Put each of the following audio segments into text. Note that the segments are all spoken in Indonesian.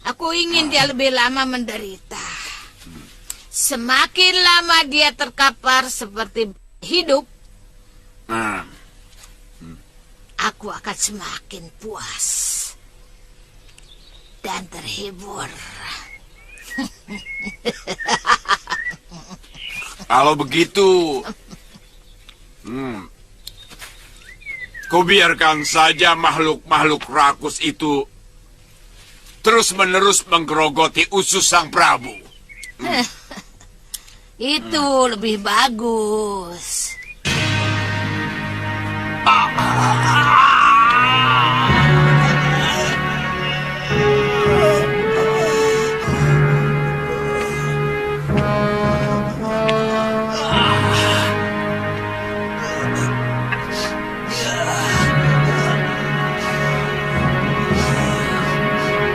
Aku ingin dia lebih lama menderita. Semakin lama dia terkapar seperti hidup, aku akan semakin puas dan terhibur. Kalau begitu, kau biarkan saja makhluk-makhluk rakus itu terus-menerus menggerogoti usus sang Prabu. Itu lebih bagus.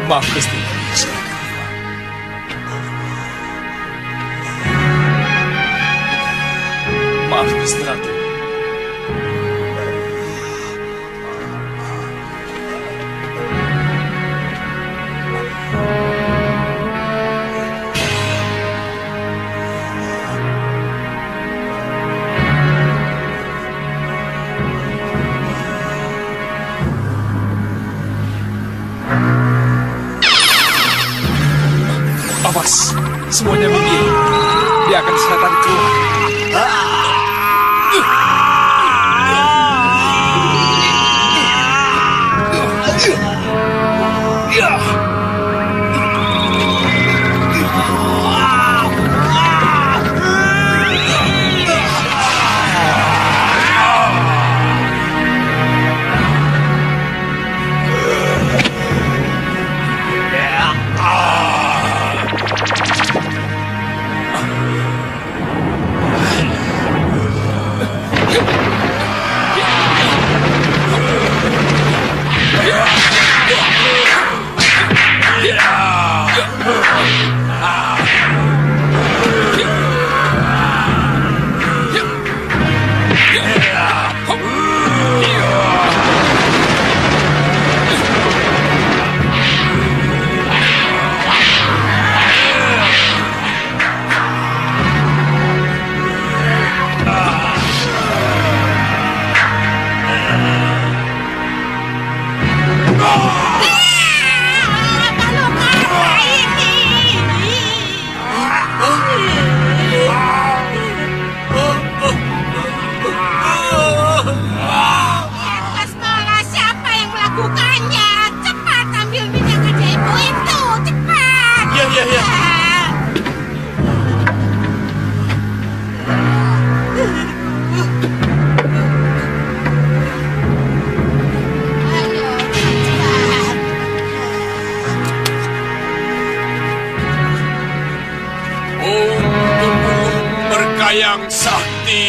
Maaf, Gusti. Maaf, Gusti Ratu. Awas, semuanya minggir. Dia akan saya tarik keluar. Yang sakti,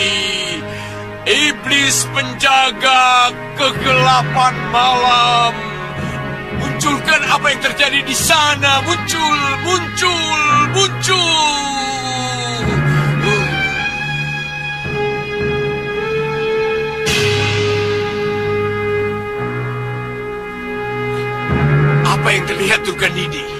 iblis penjaga kegelapan malam, munculkan apa yang terjadi di sana. Muncul. Apa yang terlihat, Turganidi?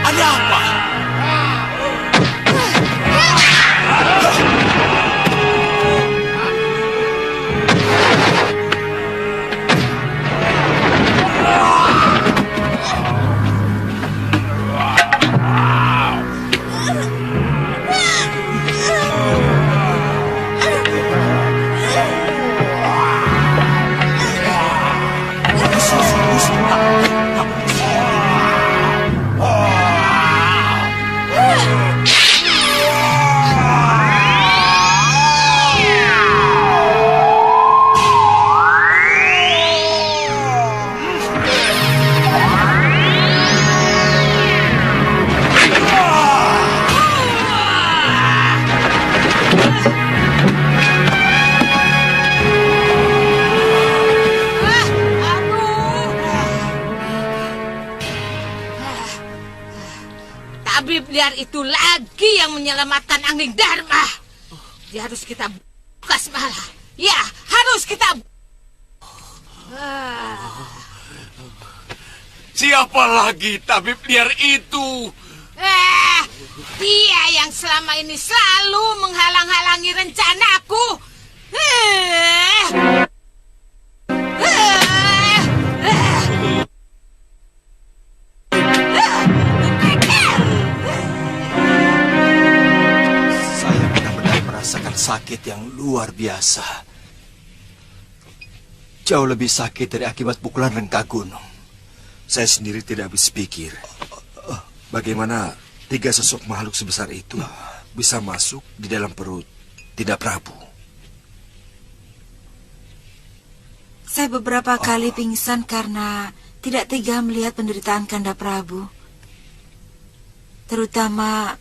Ada apa? itu lagi yang menyelamatkan Angling Dharma. Dia harus kita buka malah. Ya, harus kita. Siapa lagi tabib liar itu? Dia yang selama ini selalu menghalang-halangi rencanaku. Saya benar-benar merasakan sakit yang luar biasa. Jauh lebih sakit dari akibat pukulan rengka gunung. Saya sendiri tidak habis pikir. Bagaimana 3 sosok makhluk sebesar itu bisa masuk di dalam perut Dinda Prabu? Saya beberapa kali pingsan karena tidak tega melihat penderitaan Kanda Prabu. Terutama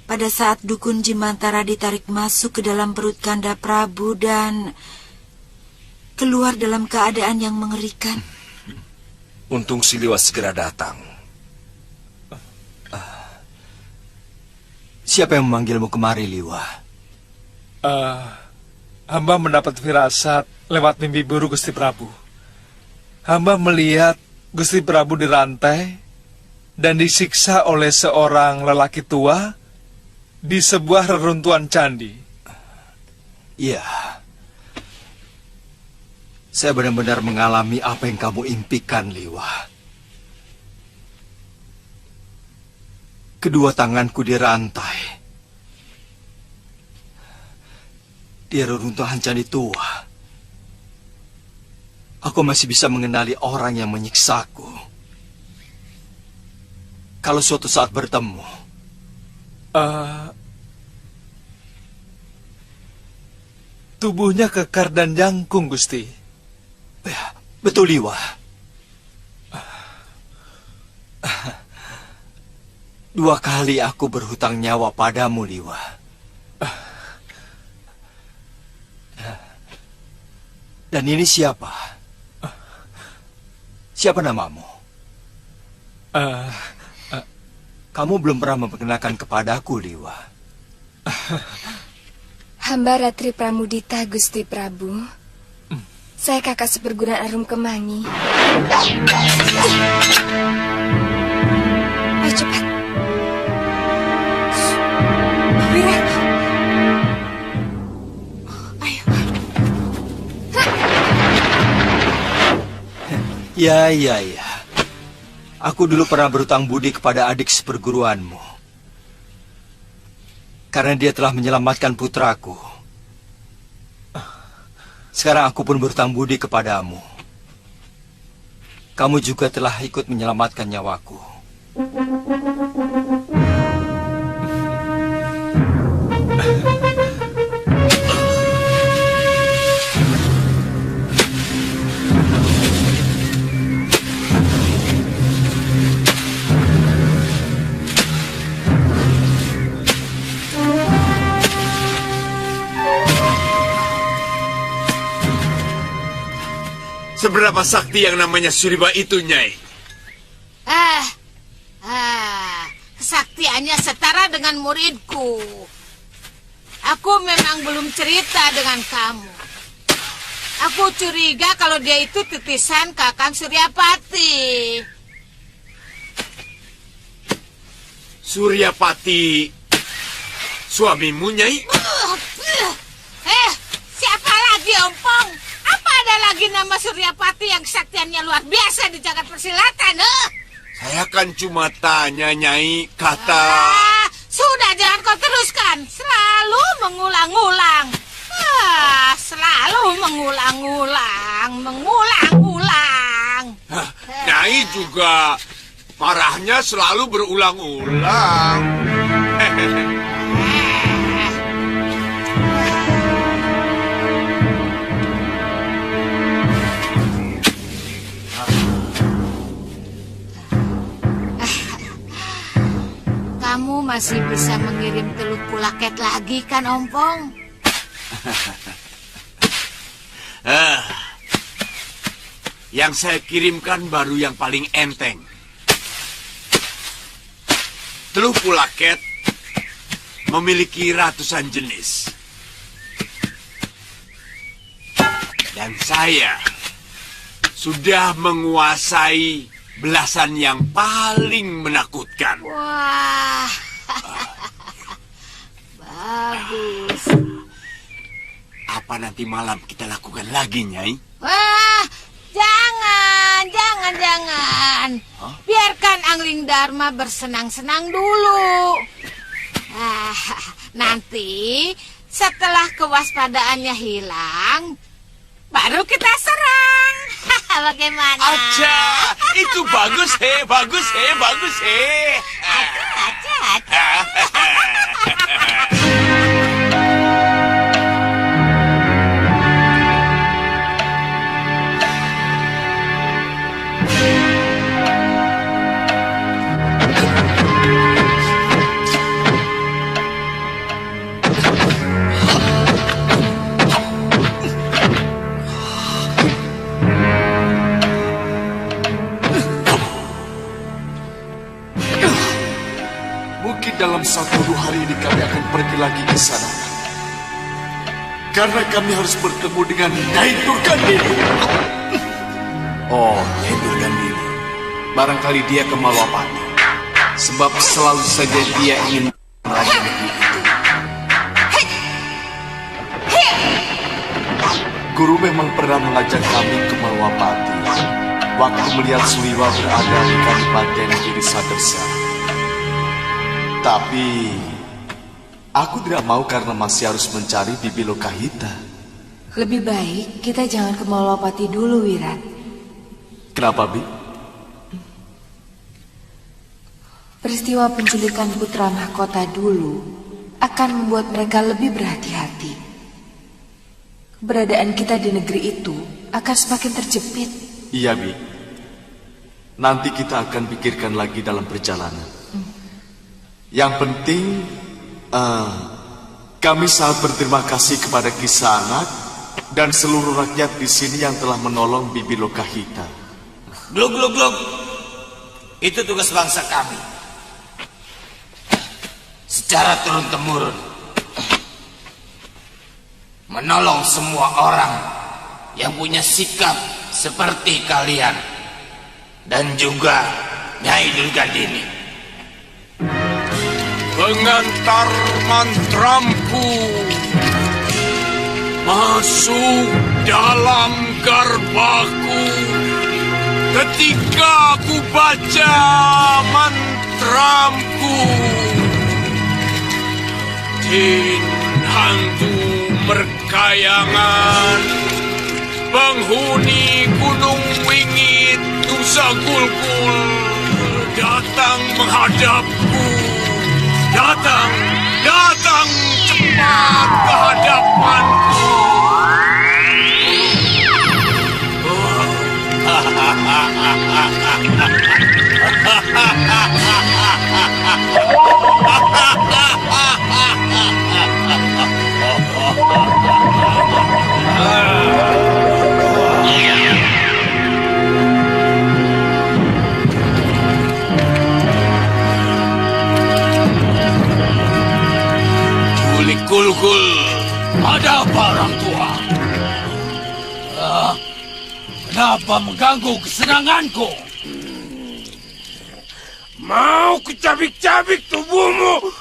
pada saat dukun Jimantara ditarik masuk ke dalam perut Kanda Prabu dan keluar dalam keadaan yang mengerikan. Untung Siliwas segera datang. Siapa yang memanggilmu kemari, Liwa? Hamba mendapat firasat lewat mimpi buruk Gusti Prabu. Hamba melihat Gusti Prabu dirantai dan disiksa oleh seorang lelaki tua di sebuah reruntuhan candi. Iya. Saya benar-benar mengalami apa yang kamu impikan, Liwa. Kedua tanganku dirantai. Di reruntuhan candi tua. Aku masih bisa mengenali orang yang menyiksaku. Kalau suatu saat bertemu. Tubuhnya kekar dan jangkung, Gusti. Ya, betul, Liwa. Dua kali aku berhutang nyawa padamu, Liwa. Dan ini siapa? Siapa namamu? Kamu belum pernah memperkenalkan kepadaku, Liwa. Hamba Ratri Pramudita, Gusti Prabu. Saya kakak seperguruan Arum Kemangi. Ayo cepat. Wira. Ayo. Ya. Aku dulu pernah berutang budi kepada adik seperguruanmu. Karena dia telah menyelamatkan putraku. Sekarang aku pun berhutang budi kepadamu. Kamu juga telah ikut menyelamatkan nyawaku. Seberapa sakti yang namanya Suriba itu, Nyai? Kesaktiannya setara dengan muridku. Aku memang belum cerita dengan kamu. Aku curiga kalau dia itu titisan Kakang Suryapati. Suryapati suamimu, Nyai? Siapa lagi, Ompong? Apa ada lagi nama Suryapati yang kesaktiannya luar biasa di jagat persilatan? Saya kan cuma tanya, Nyai. Kata... Sudah, jangan kau teruskan. Selalu mengulang-ulang. Selalu mengulang-ulang. Nyai juga marahnya selalu berulang-ulang. Kamu masih bisa mengirim telur pulaket lagi kan, Ompong? Yang saya kirimkan baru yang paling enteng. Telur pulaket memiliki ratusan jenis. Dan saya sudah menguasai belasan yang paling menakutkan. Wah, bagus. Apa nanti malam kita lakukan lagi, Nyai? Wah, jangan. Biarkan Angling Dharma bersenang-senang dulu. Nanti setelah kewaspadaannya hilang, baru kita serang. Bagaimana? Aja, itu bagus he. Aja. Mungkin dalam 1-2 hari ini kami akan pergi lagi ke sana. Karena kami harus bertemu dengan Nyai Durgandini. Oh, Nyai Durgandini. Barangkali dia ke Malwapati. Sebab selalu saja dia ingin meraih negeri itu. Guru memang pernah mengajak kami ke Malwapati waktu melihat Suliwa berada di Kadipaten Girisadersa. Tapi aku tidak mau karena masih harus mencari Bibi Lokahita. Lebih baik kita jangan ke Malwapati dulu, Wirat. Kenapa, Bi? Peristiwa penculikan putra mahkota dulu akan membuat mereka lebih berhati-hati. Keberadaan kita di negeri itu akan semakin terjepit. Iya, Bi. Nanti kita akan pikirkan lagi dalam perjalanan. Yang penting, kami sangat berterima kasih kepada Kisanak dan seluruh rakyat di sini yang telah menolong Bibi Lokahita. Glug. Itu tugas bangsa kami. Secara turun-temurun. Menolong semua orang yang punya sikap seperti kalian. Dan juga Nyai Durgandini. Pengantar mantramku masuk dalam garbaku ketika ku baca mantramku. Jin hantu merkayangan, penghuni Gunung Wingit Nusa Gulgul datang menghadapku. Datang cepat ke hadapanku. Gulgul, ada apa orang tua? Kenapa mengganggu kesenanganku? Mau kecabik-cabik tubuhmu?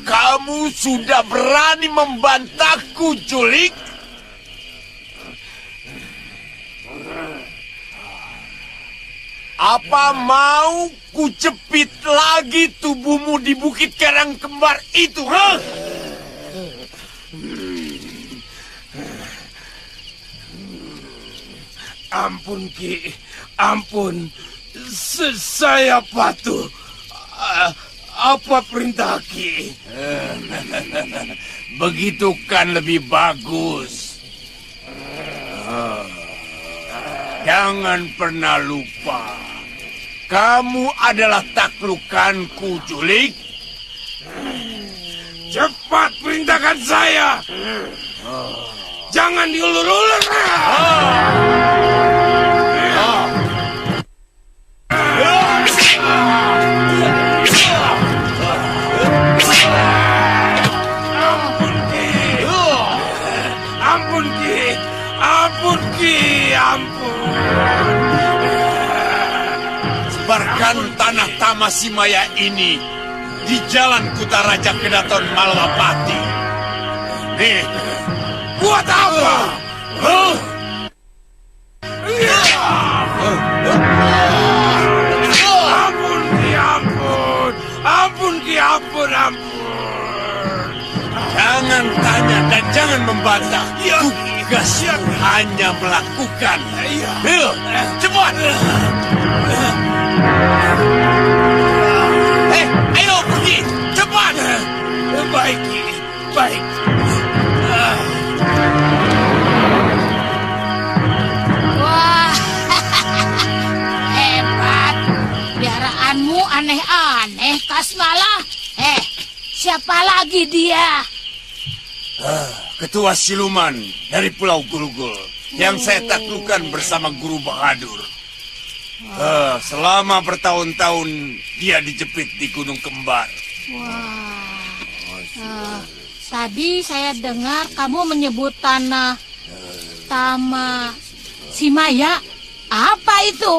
Kamu sudah berani membantahku, Culik? Apa mau ku jepit lagi tubuhmu di Bukit Karang Kembar itu, ha? Ampun, Ki. Ampun. Saya patuh. Apa perintah Ki? Begitu kan lebih bagus. Jangan pernah lupa. Kamu adalah taklukanku, Culik. Cepat perintahkan saya. Jangan diulur-ulur. bersama si Maya ini di Jalan Kutaraja Kedaton Malwapati. Nih, buat apa? Ampun. Jangan tanya dan jangan membantah. Tugas hanya melakukan. Cepat. Ayo pergi, cepat. Baik. Wah, hebat. Piaraanmu aneh-aneh, Kasmala. Siapa lagi dia? Ketua siluman dari Pulau Gulugul yang saya taklukkan bersama Guru Bahadur. Selama bertahun-tahun dia dijepit di Gunung Kembar. Tadi saya dengar kamu menyebut tanah Tama Simaya. Apa itu?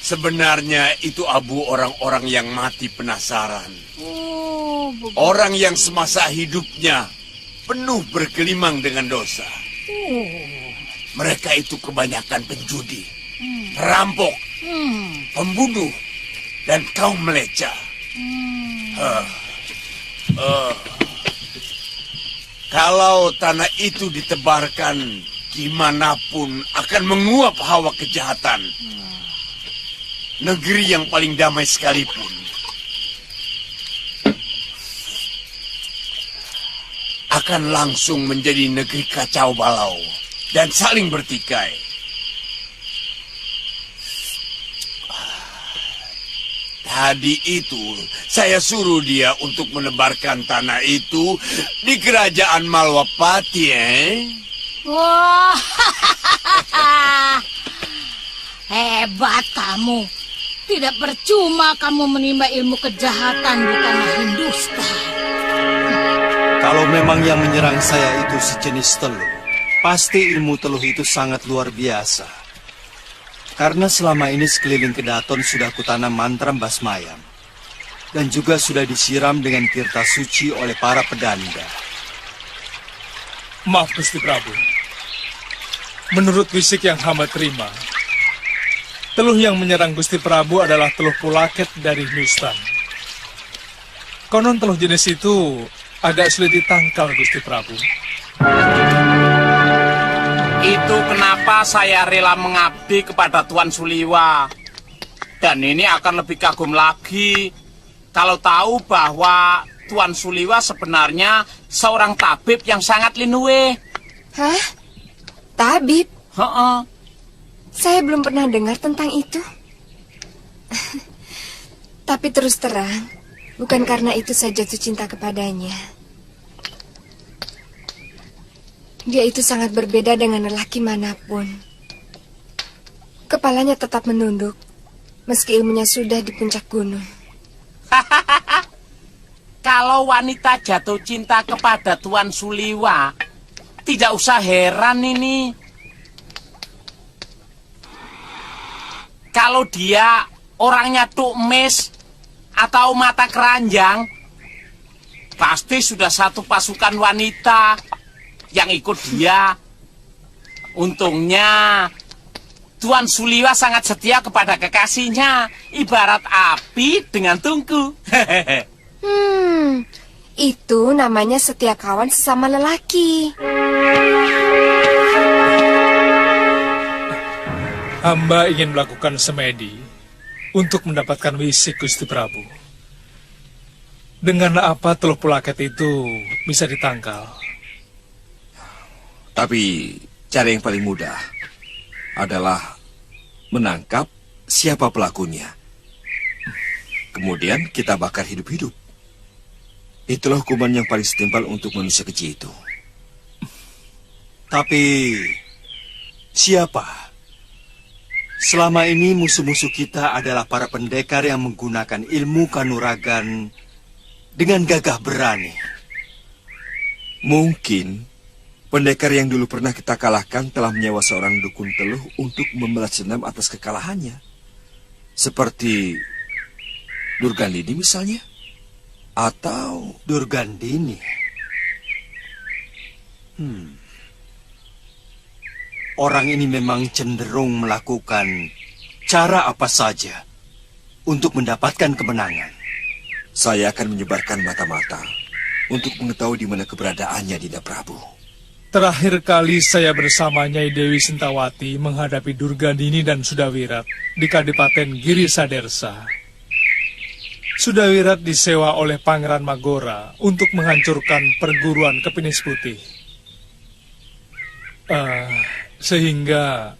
Sebenarnya itu abu orang-orang yang mati penasaran. Orang yang semasa hidupnya penuh bergelimang dengan dosa. Mereka itu kebanyakan penjudi, perampok, pembunuh, dan kaum meleca. Kalau tanah itu ditebarkan dimanapun akan menguap hawa kejahatan. Negeri yang paling damai sekalipun akan langsung menjadi negeri kacau balau dan saling bertikai. Tadi itu saya suruh dia untuk menebarkan tanah itu di kerajaan Malwapati, Wah, hebat kamu. Tidak percuma kamu menimba ilmu kejahatan di tanah Hindustan. Kalau memang yang menyerang saya itu sejenis teluh, pasti ilmu teluh itu sangat luar biasa. Karena selama ini sekeliling Kedaton sudah kutanam mantra Basmayam. Dan juga sudah disiram dengan tirta suci oleh para pedanda. Maaf Gusti Prabu. Menurut bisik yang hamba terima, teluh yang menyerang Gusti Prabu adalah teluh Pulaket dari Hindustan. Konon teluh jenis itu agak sulit ditangkal, Gusti Prabu. Itu kenapa saya rela mengabdi kepada Tuan Suliwa. Dan ini akan lebih kagum lagi kalau tahu bahwa Tuan Suliwa sebenarnya seorang tabib yang sangat linue. Hah? Tabib? Heeh. Saya belum pernah dengar tentang itu. Tapi terus terang, bukan karena itu saya jatuh cinta kepadanya. Dia itu sangat berbeda dengan lelaki manapun. Kepalanya tetap menunduk, meski ilmunya sudah di puncak gunung. Kalau wanita jatuh cinta kepada Tuan Suliwa, tidak usah heran ini. Kalau dia orangnya tukmis atau mata keranjang, pasti sudah satu pasukan wanita yang ikut dia. Untungnya Tuan Suliwa sangat setia kepada kekasihnya, ibarat api dengan tungku. Itu namanya setia kawan sesama lelaki. Hamba ingin melakukan semedi untuk mendapatkan wisik, Gusti Prabu. Dengan apa teluh Pulaket itu bisa ditangkal? Tapi cara yang paling mudah adalah menangkap siapa pelakunya. Kemudian kita bakar hidup-hidup. Itulah hukuman yang paling setimpal untuk manusia kecil itu. Tapi siapa? Selama ini musuh-musuh kita adalah para pendekar yang menggunakan ilmu kanuragan dengan gagah berani. Mungkin pendekar yang dulu pernah kita kalahkan telah menyewa seorang dukun teluh untuk membalas dendam atas kekalahannya. Seperti Durgandini misalnya? Atau Durgandini. Orang ini memang cenderung melakukan cara apa saja untuk mendapatkan kemenangan. saya akan menyebarkan mata-mata untuk mengetahui di mana keberadaannya, Dinda Prabu. Terakhir kali saya bersama Nyai Dewi Sintawati menghadapi Durgandini dan Sudawirat di Kadipaten Giri Sadersa. Sudawirat disewa oleh Pangeran Magora untuk menghancurkan perguruan Kepinis Putih. Sehingga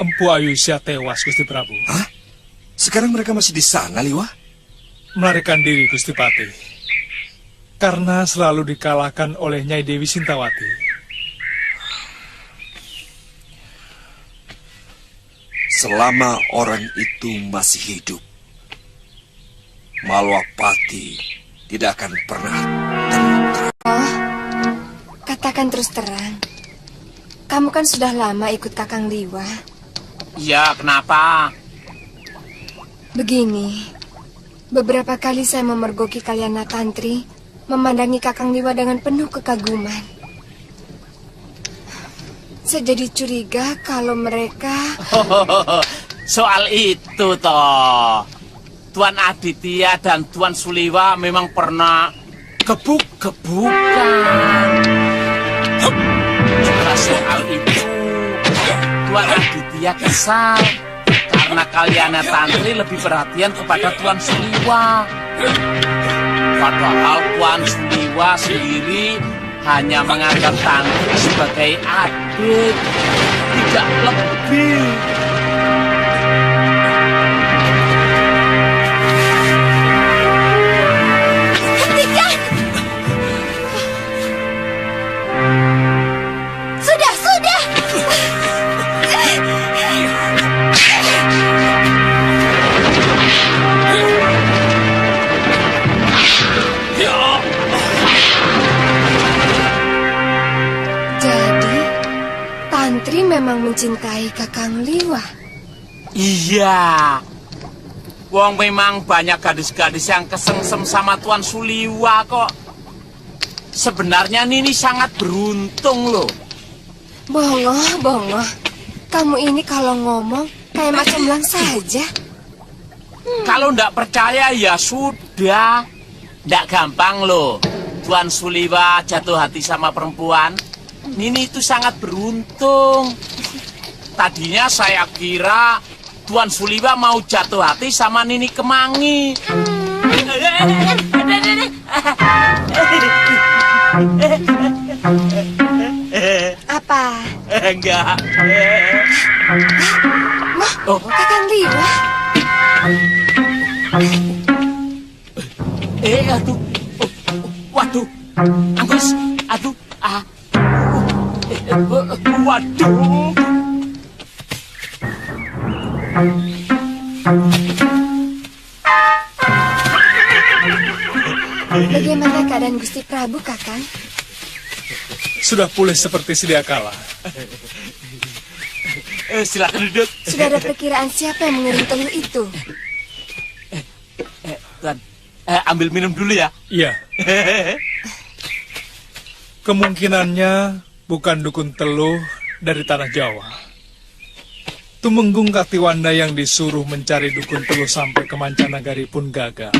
Empu Ayusya tewas, Gusti Prabu. Hah? Sekarang mereka masih di sana, Liwa? Melarikan diri, Gusti Patih. Karena selalu dikalahkan oleh Nyai Dewi Sintawati. Selama orang itu masih hidup, Malwapati tidak akan pernah tentram. Oh, katakan terus terang. Kamu kan sudah lama ikut Kakang Liwa. Iya, kenapa? Begini, beberapa kali saya memergoki Kalyana Tantri, memandangi Kakang Liwa dengan penuh kekaguman. Saya jadi curiga kalau mereka... Soal itu toh, Tuan Aditya dan Tuan Suliwa memang pernah gebuk-gebukan. Juga soal itu, Tuan Aditya kesal karena Kalyana Tantri lebih perhatian kepada Tuan Suliwa. Padahal Tuan Suliwa sendiri hanya menganggap Tantri sebagai adik, tidak lebih. Hentikan! Sudah! Jadi, Tantri memang mencintai Kakang Liwa. Iya. Wong memang banyak gadis-gadis yang kesengsem sama Tuan Suliwa kok. Sebenarnya Nini sangat beruntung loh. Bongo. Kamu ini kalau ngomong kayak macam belang saja. Kalau ndak percaya ya sudah. Ndak gampang loh Tuan Suliwa jatuh hati sama perempuan. Nini itu sangat beruntung. Tadinya saya kira Tuan Suliwa mau jatuh hati sama Nini Kemangi. Apa? Enggak. Mah, Kakang Liwa? Aduh. Waduh. Anggus. Aduh. Waduh. Bagaimana keadaan Gusti Prabu, Kakang? Sudah pulih seperti sedia kala. Silakan duduk. Sudah ada perkiraan siapa yang mengirim telur itu? Tuan, ambil minum dulu ya. Iya. Kemungkinannya bukan dukun Teluh dari tanah Jawa. Tumenggung Katiwanda yang disuruh mencari dukun Teluh sampai ke Mancanagari pun gagal.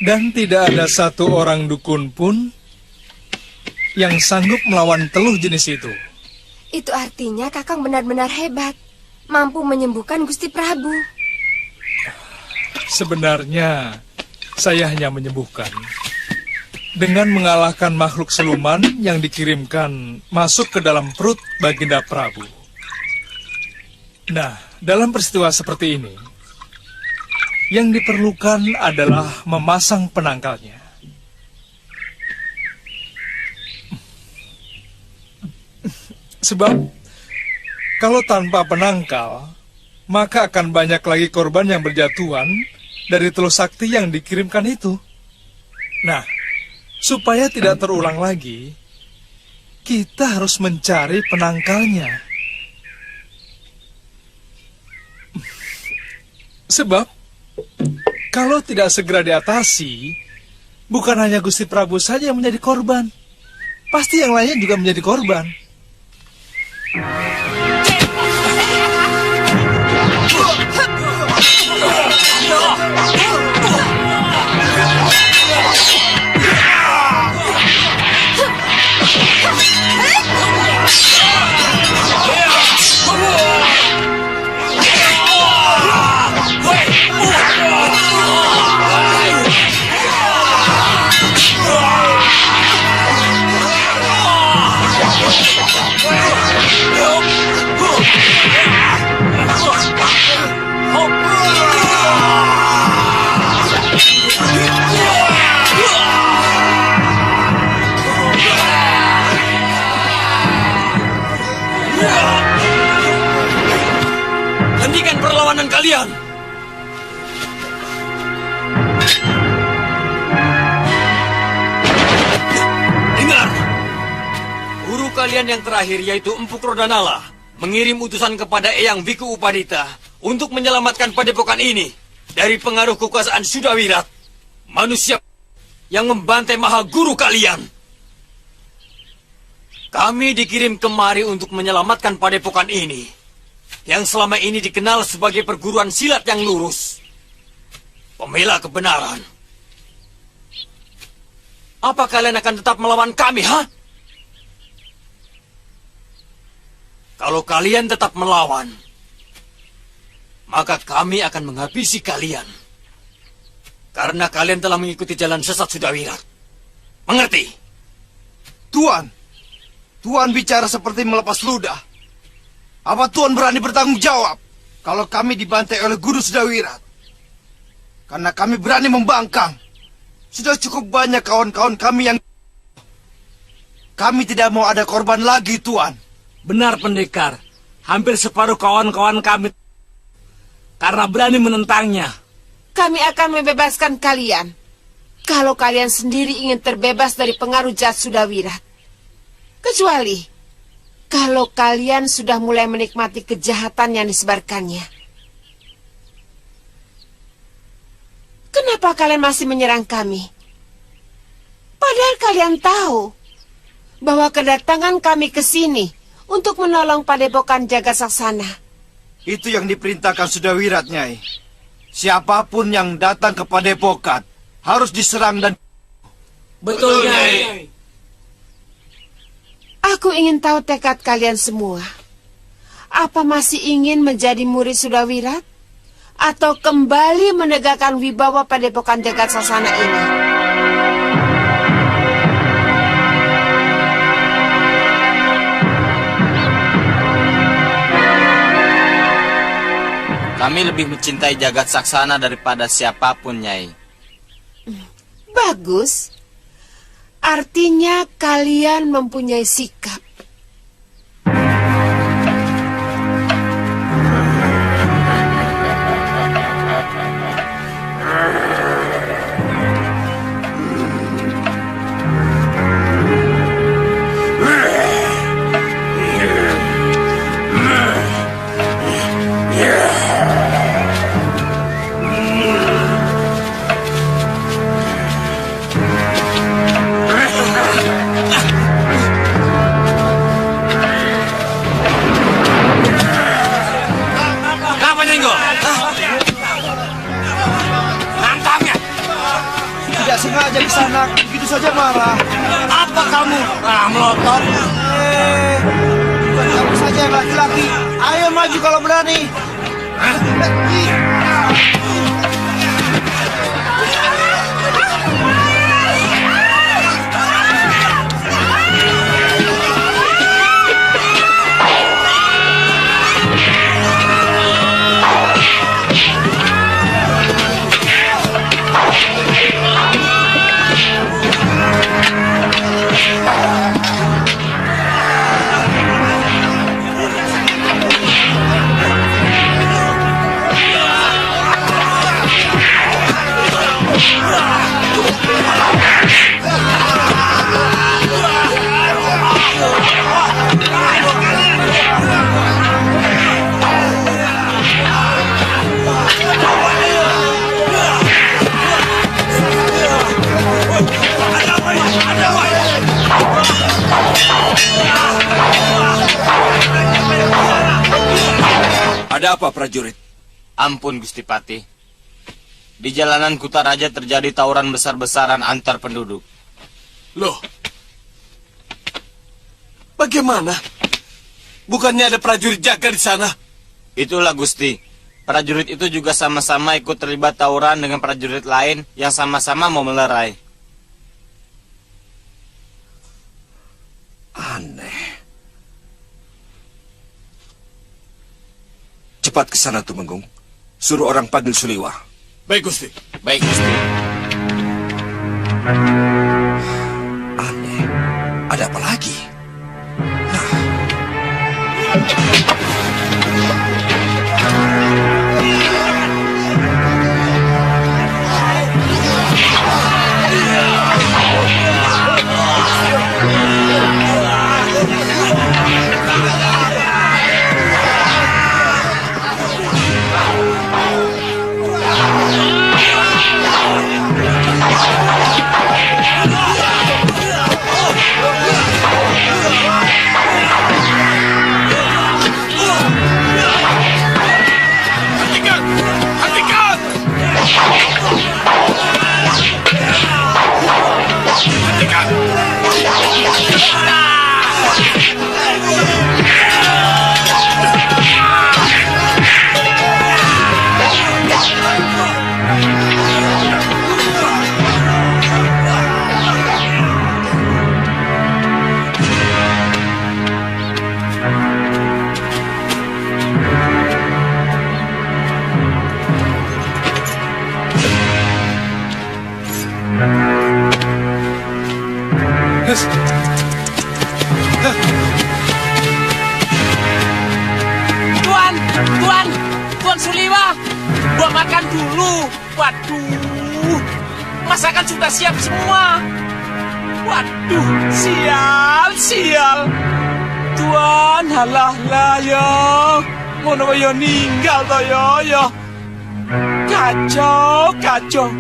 Dan tidak ada satu orang dukun pun yang sanggup melawan Teluh jenis itu. Itu artinya Kakang benar-benar hebat, mampu menyembuhkan Gusti Prabu. Sebenarnya saya hanya menyembuhkan dengan mengalahkan makhluk siluman yang dikirimkan masuk ke dalam perut Baginda Prabu. Nah, dalam peristiwa seperti ini, yang diperlukan adalah memasang penangkalnya. Sebab, kalau tanpa penangkal, maka akan banyak lagi korban yang berjatuhan dari teluh sakti yang dikirimkan itu. Nah, supaya tidak terulang lagi, kita harus mencari penangkalnya. Sebab, kalau tidak segera diatasi, bukan hanya Gusti Prabu saja yang menjadi korban. Pasti yang lainnya juga menjadi korban. Hentikan perlawanan kalian! Dengar! Guru kalian yang terakhir, yaitu Empu Rodanala, mengirim utusan kepada Eyang Biku Upadita untuk menyelamatkan padepokan ini dari pengaruh kekuasaan Sudawirat, manusia yang membantai maha guru kalian. Kami dikirim kemari untuk menyelamatkan padepokan ini, yang selama ini dikenal sebagai perguruan silat yang lurus, pembela kebenaran. Apa kalian akan tetap melawan kami, ha? Kalau kalian tetap melawan, maka kami akan menghabisi kalian. Karena kalian telah mengikuti jalan sesat Sudawirat. Mengerti? Tuan, Tuan bicara seperti melepas ludah. Apa Tuan berani bertanggung jawab kalau kami dibantai oleh guru Sudawirat? Karena kami berani membangkang. Sudah cukup banyak kawan-kawan kami yang... Kami tidak mau ada korban lagi, Tuan. Benar, Pendekar. Hampir separuh kawan-kawan kami karena berani menentangnya. Kami akan membebaskan kalian kalau kalian sendiri ingin terbebas dari pengaruh jahat Sudawirat. Kecuali kalau kalian sudah mulai menikmati kejahatan yang disebarkannya. Kenapa kalian masih menyerang kami? Padahal kalian tahu bahwa kedatangan kami ke sini untuk menolong padepokan Jagasaksana. Itu yang diperintahkan Sudawirat, Nyai. Siapapun yang datang ke padepokan harus diserang dan... Betul, Nyai. Aku ingin tahu tekad kalian semua. Apa masih ingin menjadi murid Sudawirat? Atau kembali menegakkan wibawa padepokan Jagasaksana ini? Kami lebih mencintai Jagasaksana daripada siapapun, Nyai. Bagus. Artinya kalian mempunyai sikap. Tidak sengaja di sana, begitu saja marah. Apa kamu? Melotot. Bukan kamu saja yang laki-laki. Ayo maju kalau berani. Ada apa, prajurit? Ampun, Gusti Patih. Di jalanan Kutaraja terjadi tawuran besar-besaran antar penduduk. Loh, bagaimana? Bukannya ada prajurit jaga di sana? Itulah, Gusti. Prajurit itu juga sama-sama ikut terlibat tawuran dengan prajurit lain yang sama-sama mau melerai. Aneh. Cepat ke sana, Tumenggung. Suruh orang panggil Suliwa. Baik, Gusti. Baik, Gusti. Aneh. Ada apa lagi? Tuan Suliwa, gua makan dulu. Waduh, masakan sudah siap semua. Waduh, sial. Tuan, halah lah ya. Ngono yo ninggal to yo. Kacau.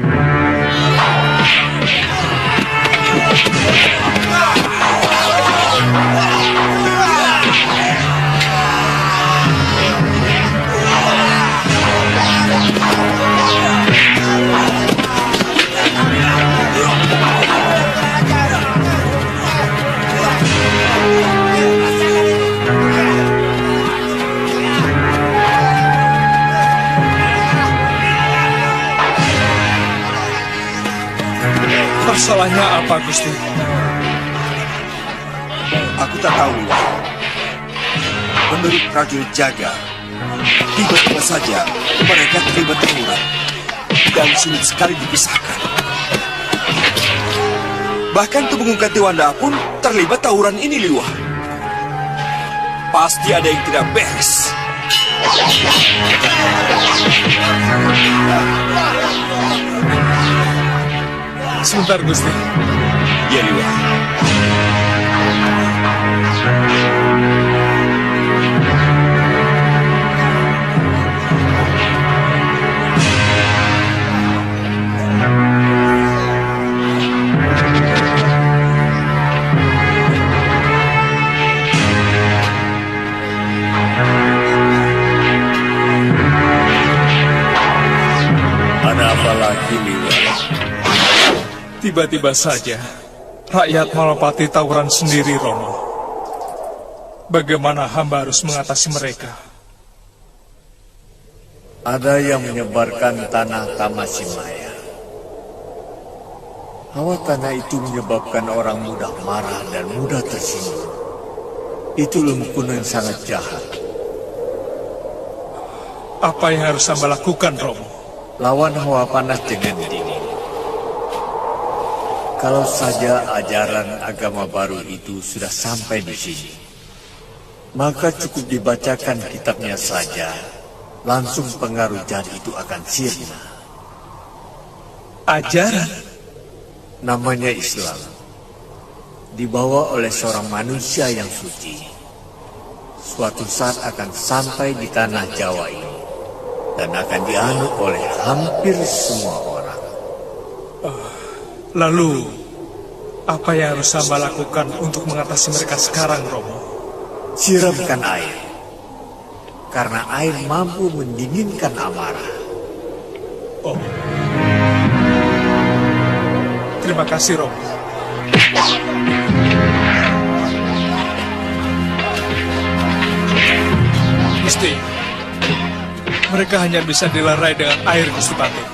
Masalahnya apa, Gusti? Aku tak tahu. Menurut prajurit jaga, tiba-tiba saja mereka terlibat tawuran dan sulit sekali dipisahkan. Bahkan Tumenggung Katiwanda pun terlibat tawuran ini, Liwa. Pasti ada yang tidak beres. Sebentar, Gusti. Ya, Liwa. Ada apa lagi, Liwa? Tiba-tiba saja, rakyat Malapati tawuran sendiri, Romo. Bagaimana hamba harus mengatasi mereka? Ada yang menyebarkan tanah Tamasimaya. Hawa tanah itu menyebabkan orang mudah marah dan mudah tersinggung. Itu ilmu kuno yang sangat jahat. Apa yang harus hamba lakukan, Romo? Lawan hawa panas dengan dingin. Kalau saja ajaran agama baru itu sudah sampai di sini, maka cukup dibacakan kitabnya saja, langsung pengaruh jahat itu akan sirna. Ajaran? Namanya Islam. Dibawa oleh seorang manusia yang suci. Suatu saat akan sampai di tanah Jawa ini, dan akan dianut oleh hampir semua orang. Lalu, apa yang harus hamba lakukan untuk mengatasi mereka sekarang, Romo? Siramkan air. karena air mampu mendinginkan amarah. Oh. Terima kasih, Romo. Gusti, mereka hanya bisa dilerai dengan air, Gusti Patih.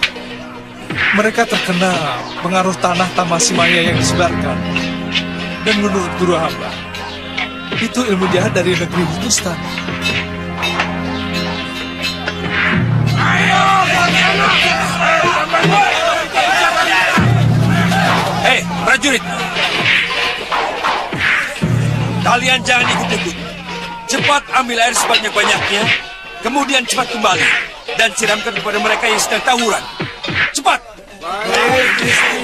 Mereka terkena pengaruh tanah Tamasimaya yang disebarkan. Dan menurut guru hamba, itu ilmu jahat dari negeri Hindustan. Hei, prajurit! Kalian jangan ikut-ikut. Cepat ambil air sebanyak-banyaknya, kemudian cepat kembali dan siramkan kepada mereka yang sedang tawuran. Cepat! Baik, Gusti.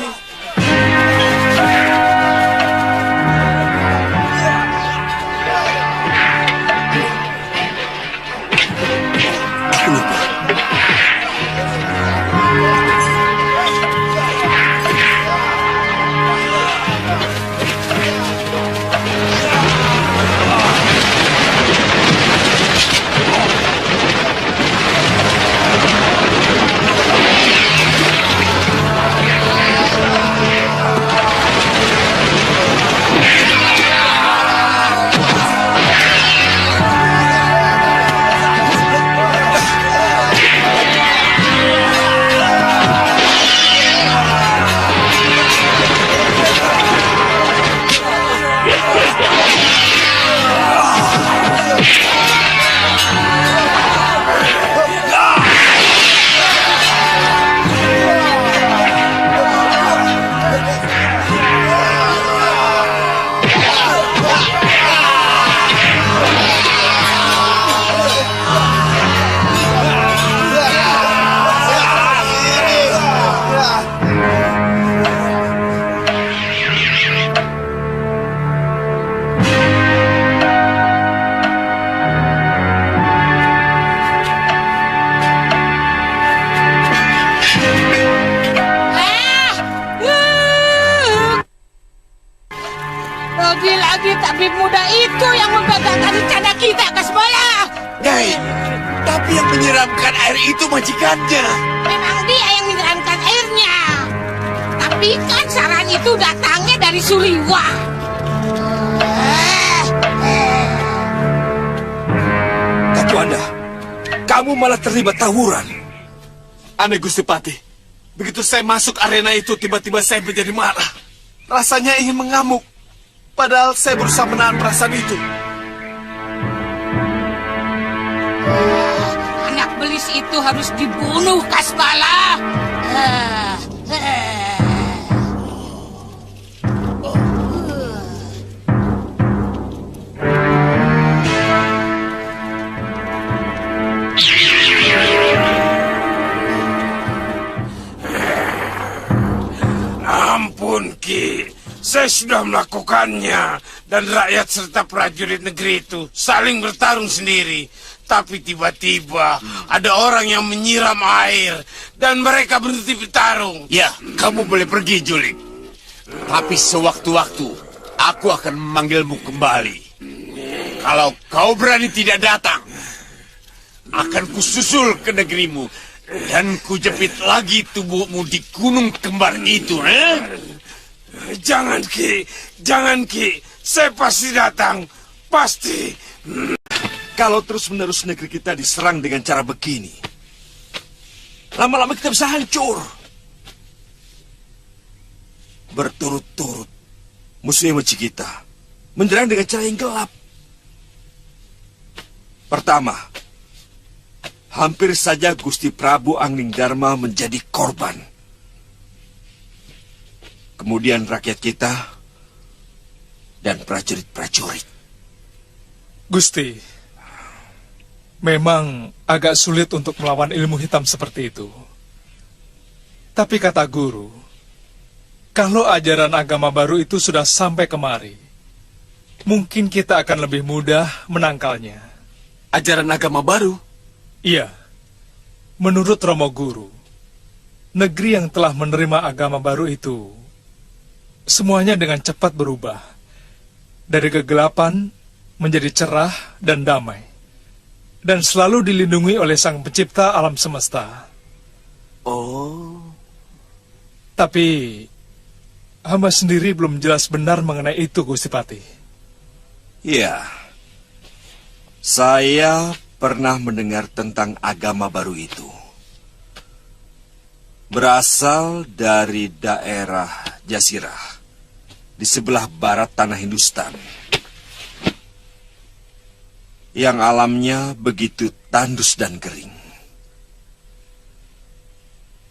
Lagi-lagi tabib muda itu yang menggagalkan rencana kita, Kasbala. Nyai, tapi yang menyiramkan air itu majikannya. Memang dia yang menyiramkan airnya. Tapi kan saran itu datangnya dari Suliwa. Datu Anda, kamu malah terlibat tawuran. Aneh, Gusti Patih. Begitu saya masuk arena itu, tiba-tiba saya menjadi marah. Rasanya ingin mengamuk. Padahal saya berusaha menahan perasaan itu. Anak belis itu harus dibunuh, Kasbala. Ampun, Ki. Saya sudah melakukannya, dan rakyat serta prajurit negeri itu saling bertarung sendiri. Tapi tiba-tiba ada orang yang menyiram air, dan mereka berhenti bertarung. Ya, kamu boleh pergi, Julik. Tapi sewaktu-waktu, aku akan memanggilmu kembali. Kalau kau berani tidak datang, akan kususul ke negerimu, dan kujepit lagi tubuhmu di gunung kembar itu, Jangan, Ki. Jangan, Ki. Saya pasti datang. Pasti. Kalau terus-menerus negeri kita diserang dengan cara begini, lama-lama kita bisa hancur. Berturut-turut, musuh-musuh kita menyerang dengan cara yang gelap. Pertama, hampir saja Gusti Prabu Angningdarma menjadi korban. Kemudian rakyat kita dan prajurit-prajurit. Gusti, memang agak sulit untuk melawan ilmu hitam seperti itu. Tapi kata guru, kalau ajaran agama baru itu sudah sampai kemari, mungkin kita akan lebih mudah menangkalnya. Ajaran agama baru? Iya. Menurut Romo Guru, negeri yang telah menerima agama baru itu semuanya dengan cepat berubah. Dari kegelapan menjadi cerah dan damai. dan selalu dilindungi oleh Sang Pencipta alam semesta. Oh. Tapi hamba sendiri belum jelas benar mengenai itu, Gusti Patih. Ya, saya pernah mendengar tentang agama baru itu. Berasal dari daerah Jazirah, di sebelah barat tanah Hindustan. Yang alamnya begitu tandus dan kering.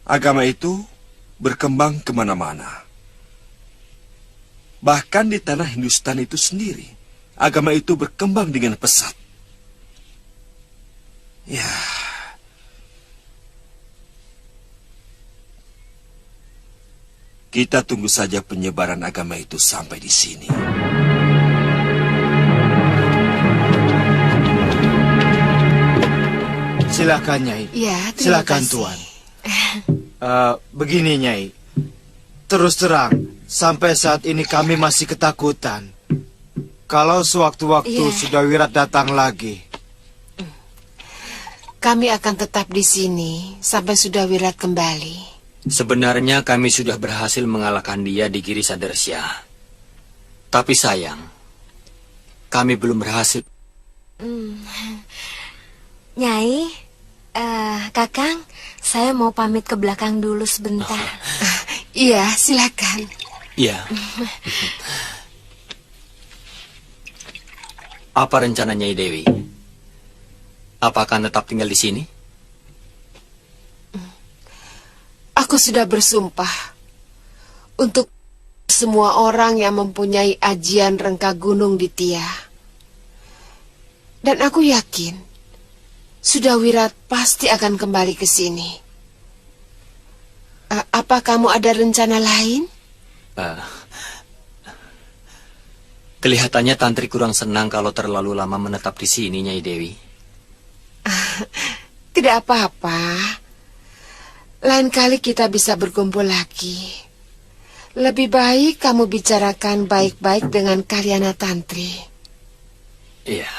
Agama itu berkembang kemana-mana. Bahkan di tanah Hindustan itu sendiri, agama itu berkembang dengan pesat. Ya, kita tunggu saja penyebaran agama itu sampai di sini. Silakan, Nyai. Ya, silakan, Tuan. Begini, Nyai. Terus terang, sampai saat ini kami masih ketakutan. Kalau sewaktu-waktu Sudawirat datang lagi, kami akan tetap di sini sampai Sudawirat kembali. Sebenarnya kami sudah berhasil mengalahkan dia di Giri Sadersya. Tapi sayang, kami belum berhasil. Nyai, Kakang, saya mau pamit ke belakang dulu sebentar. Iya, silakan. Iya. Apa rencananya, Nyai Dewi? Apakah tetap tinggal di sini? Aku sudah bersumpah untuk semua orang yang mempunyai ajian rengka gunung di Tia. Dan aku yakin Sudawirat pasti akan kembali ke sini. Apa kamu ada rencana lain? Kelihatannya Tantri kurang senang kalau terlalu lama menetap di sini, Nyai Dewi. Tidak apa-apa. Lain kali kita bisa berkumpul lagi. Lebih baik kamu bicarakan baik-baik dengan Kalyana Tantri. Iya.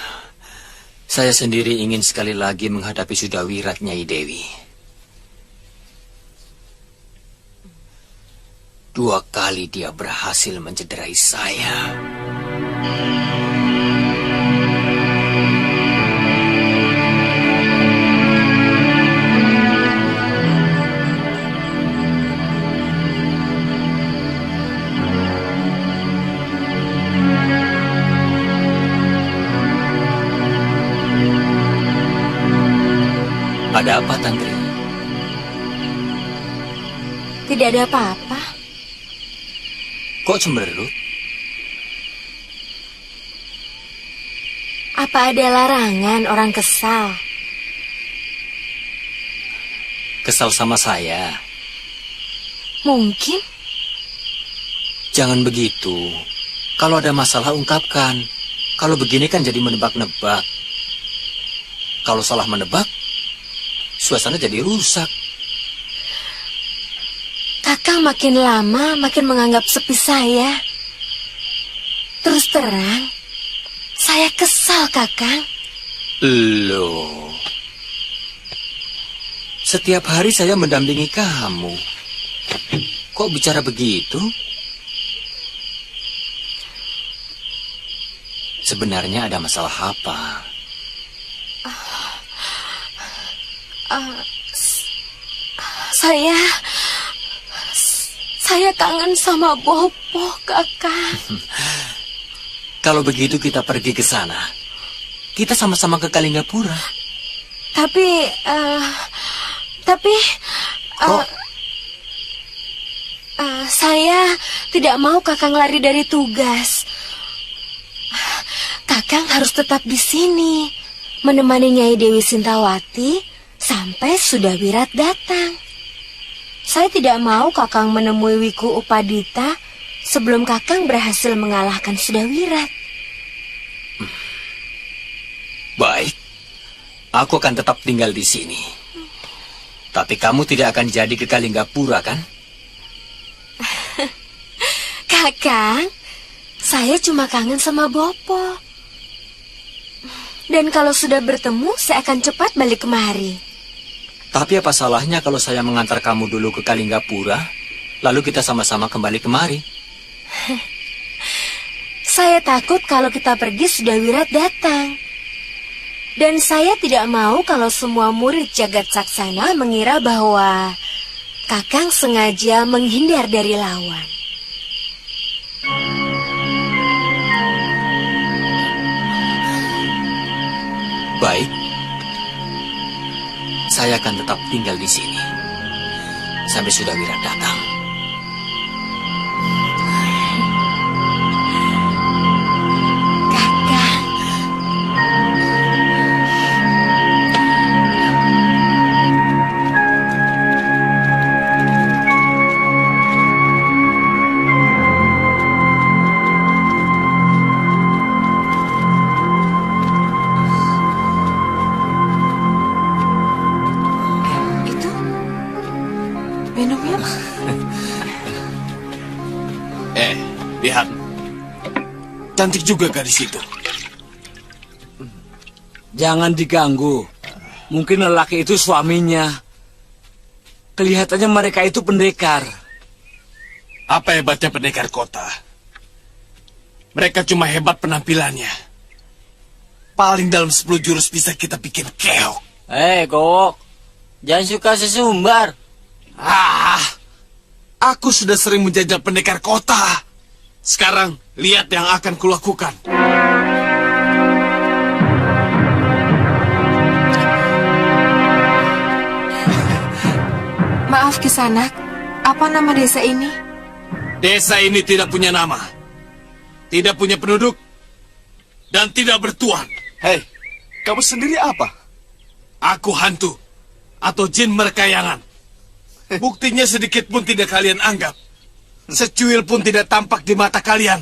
Saya sendiri ingin sekali lagi menghadapi Sudawirat, Nyai Dewi. 2 kali dia berhasil mencederai saya. Ada apa, Tantri? Tidak ada apa-apa. Kok cemberut? Apa ada larangan orang kesal? Kesal sama saya? Mungkin. Jangan begitu. Kalau ada masalah ungkapkan. Kalau begini kan jadi menebak-nebak. Kalau salah menebak, suasana jadi rusak. Kakang makin lama makin menganggap sepi saya. Terus terang, saya kesal, Kakang. Loh. Setiap hari saya mendampingi kamu. Kok bicara begitu? Sebenarnya ada masalah apa? Saya kangen sama Bopo, Kakang. Kalau begitu kita pergi ke sana. Kita sama-sama ke Kalinggapura. Tapi saya tidak mau Kakang lari dari tugas. Kakang harus tetap di sini, menemani Nyai Dewi Sintawati sampai Sudawirat datang. Saya tidak mau Kakang menemui Wiku Upadita sebelum Kakang berhasil mengalahkan Sudawirat. Baik, aku akan tetap tinggal di sini. Tapi kamu tidak akan jadi ke Kalinggapura, kan? Kakang, saya cuma kangen sama Bopo. Dan kalau sudah bertemu, saya akan cepat balik kemari. Tapi apa salahnya kalau saya mengantar kamu dulu ke Kalinggapura, lalu kita sama-sama kembali kemari? Saya takut kalau kita pergi sudah Wirat datang. Dan saya tidak mau kalau semua murid Jagat Saksana mengira bahwa Kakang sengaja menghindar dari lawan. Baik, saya akan tetap tinggal di sini sampai sudah Wirat datang. Lihat, cantik juga gadis itu. Jangan diganggu. Mungkin lelaki itu suaminya. Kelihatannya mereka itu pendekar. Apa hebatnya pendekar kota? Mereka cuma hebat penampilannya. Paling dalam 10 jurus bisa kita bikin keok. Kok, jangan suka sesumbar. Aku sudah sering menjajal pendekar kota. Sekarang, lihat yang akan kulakukan. Maaf Kisanak, apa nama desa ini? Desa ini tidak punya nama, tidak punya penduduk, dan tidak bertuan. Hei, kamu sendiri apa? Aku hantu, atau jin merkayangan. Buktinya sedikit pun tidak kalian anggap. Secuil pun tidak tampak di mata kalian.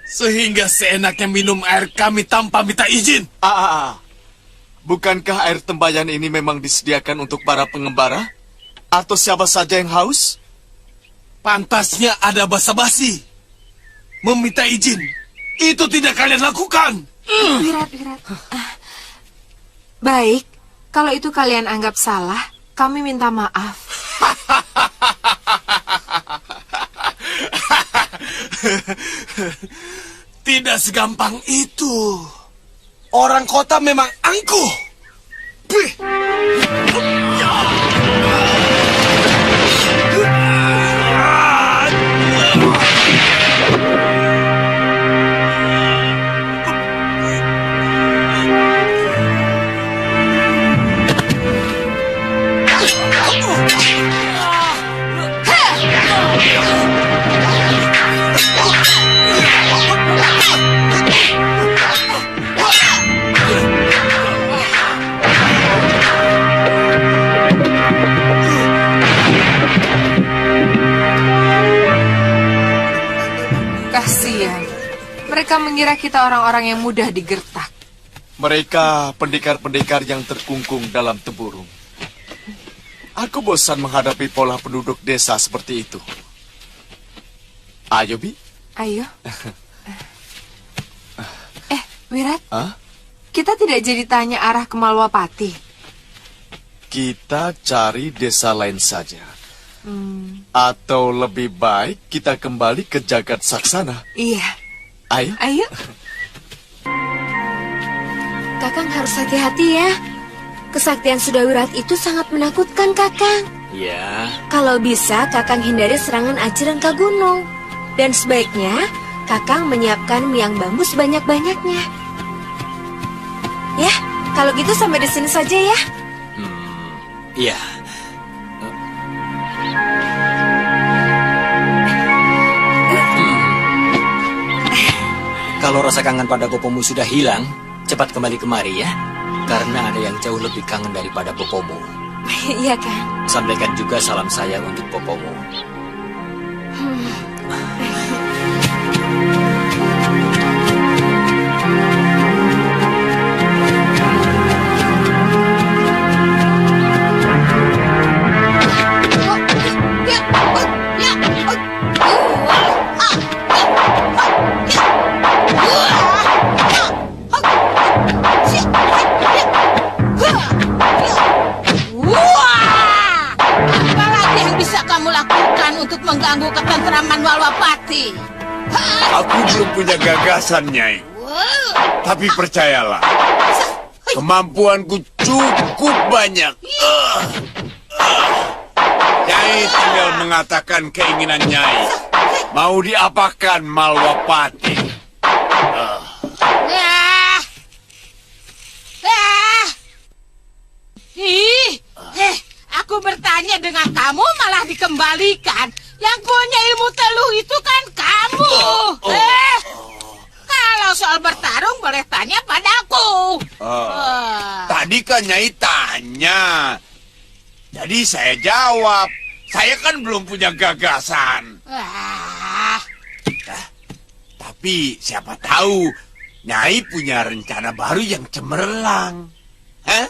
Sehingga seenaknya minum air kami tanpa minta izin. Bukankah air tembayan ini memang disediakan untuk para pengembara? Atau siapa saja yang haus? Pantasnya ada basa-basi. Meminta izin. Itu tidak kalian lakukan. Wirat. Baik, kalau itu kalian anggap salah, kami minta maaf. Tidak segampang itu. Orang kota memang angkuh. Kasihan, mereka mengira kita orang-orang yang mudah digertak. Mereka pendekar-pendekar yang terkungkung dalam tempurung. Aku bosan menghadapi pola penduduk desa seperti itu. Ayo, Bi. Ayo. Wirat, kita tidak jadi tanya arah ke Malwapati. Kita cari desa lain saja. Atau lebih baik kita kembali ke Jagat Saksana. Iya. Ayo. Kakang harus hati-hati ya. Kesaktian Sudawirat itu sangat menakutkan, Kakang. Ya. Kalau bisa, Kakang hindari serangan Aji Rangka Gunung. Dan sebaiknya, Kakang menyiapkan miang bambu sebanyak-banyaknya. Ya, kalau gitu sampai di sini saja ya. Iya. Kalau rasa kangen pada Popomu sudah hilang, cepat kembali kemari ya. Karena ada yang jauh lebih kangen daripada Popomu. Iya, Kang. Sampaikan juga salam saya untuk Popomu. gagasan untuk mengganggu ketentraman Malwapati. Aku belum punya gagasan, Nyai. Tapi percayalah, kemampuanku cukup banyak. Nyai tinggal mengatakan keinginan Nyai. Mau diapakan Malwapati? Aku bertanya dengan kamu malah dikembalikan. Yang punya ilmu teluh itu kan kamu. Kalau soal bertarung boleh tanya padaku. Tadi kan Nyai tanya. Jadi saya jawab. Saya kan belum punya gagasan. Tapi siapa tahu Nyai punya rencana baru yang cemerlang. Hah?